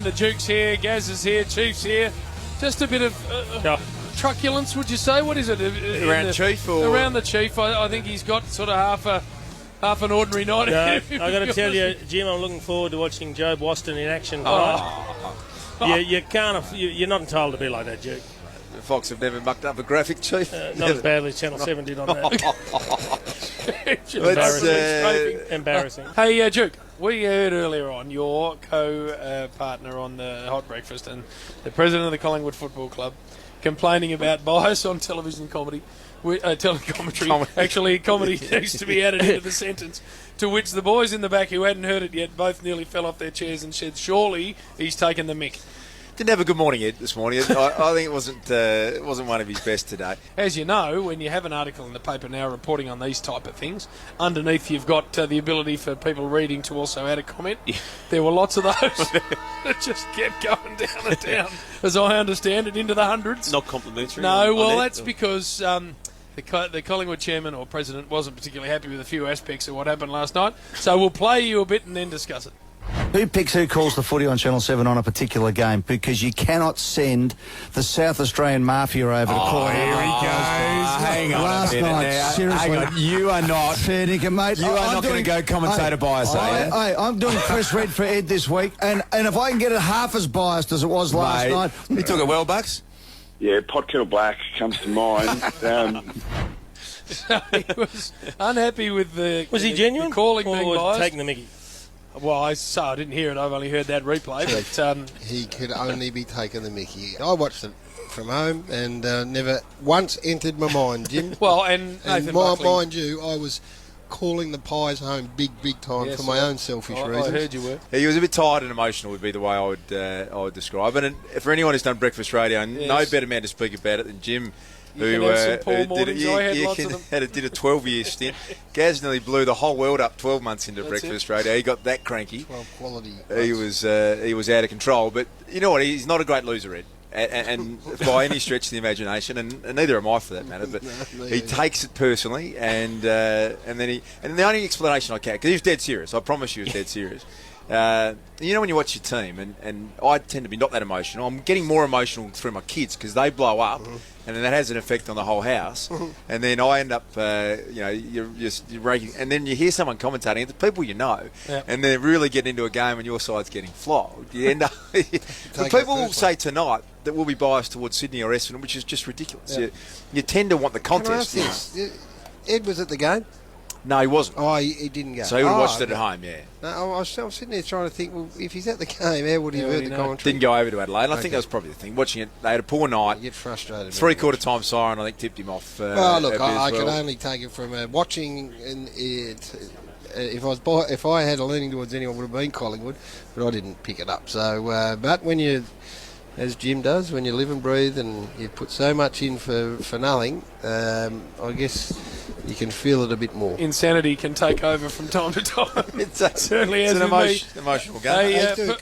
The Duke's here, Gaz is here, Chief's here. Just a bit of truculence, would you say? What is it? Around Chief? Or? Around the Chief. I think he's got sort of half an ordinary night. No, I got to tell you, Jim, I'm looking forward to watching Joe Boston in action tonight. You're not entitled to be like that, Duke. The Fox have never mucked up a graphic, Chief. Not as badly as Channel 7 did on that. Embarrassing. Hey, Duke, we heard earlier on your co-partner on the Hot Breakfast and the president of the Collingwood Football Club complaining about bias on television comedy. Telecommentary. Actually, comedy needs to be added into the sentence. To which the boys in the back who hadn't heard it yet both nearly fell off their chairs and said, surely he's taken the mick. Didn't have a good morning, Ed, this morning. I think it wasn't one of his best today. As you know, when you have an article in the paper now reporting on these type of things, underneath you've got the ability for people reading to also add a comment. Yeah. There were lots of those that just kept going down and down, as I understand it, into the hundreds. Not complimentary. No, well, that's because the Collingwood chairman or president wasn't particularly happy with a few aspects of what happened last night. So we'll play you a bit and then discuss it. Who calls the footy on Channel 7 on a particular game? Because you cannot send the South Australian Mafia over to call. Here he goes. Hang on last a minute night, now. seriously. Hang on. You are not. Fair dinkum, mate. You are not going to go commentator bias, are you? I'm doing press read for Ed this week, and if I can get it half as biased as it was last night. You took it well, Bucks? Yeah, Pot Kettle Black comes to mind. So he was unhappy with the... Was he genuine? The calling or being was biased? taking the mickey? Well, I didn't hear it. I've only heard that replay. But he could only be taking the mickey. I watched it from home and never once entered my mind, Jim. Well, and Nathan Buckley, mind you, I was calling the Pies home big time for my own selfish reasons. I heard you were. He was a bit tired and emotional would be the way I would describe it. And for anyone who's done breakfast radio, no better man to speak about it than Jim, who did a 12-year stint. Gaz nearly blew the whole world up 12 months into breakfast radio. He got that cranky. 12 quality. He was out of control. But you know what? He's not a great loser, Ed. And by any stretch of the imagination, and neither am I for that matter. But he takes it personally, and the only explanation I can, because he was dead serious. I promise you, he was dead serious. You know when you watch your team, and I tend to be not that emotional. I'm getting more emotional through my kids because they blow up, and then that has an effect on the whole house. And then I end up, you're raking, and then you hear someone commentating. It's people you know, and they're really getting into a game, and your side's getting flogged. You end up. But people will say tonight that we'll be biased towards Sydney or Essendon, which is just ridiculous. Yeah. You tend to want the contest. Can I ask this? Ed was at the game. No, he wasn't. Oh, he didn't go. So he would have watched it at home, yeah. No, I was sitting there trying to think, well, if he's at the game, how would he have heard the commentary? Didn't go over to Adelaide. I think that was probably the thing. Watching it, they had a poor night. You get frustrated. Three-quarter time siren, I think, tipped him off. Well, look, I can only take it from watching. And if I had a leaning towards anyone, would have been Collingwood, but I didn't pick it up. So, but when you, as Jim does, when you live and breathe and you put so much in for nothing, I guess you can feel it a bit more. Insanity can take over from time to time. It's certainly has an with me. emotional game. Hey,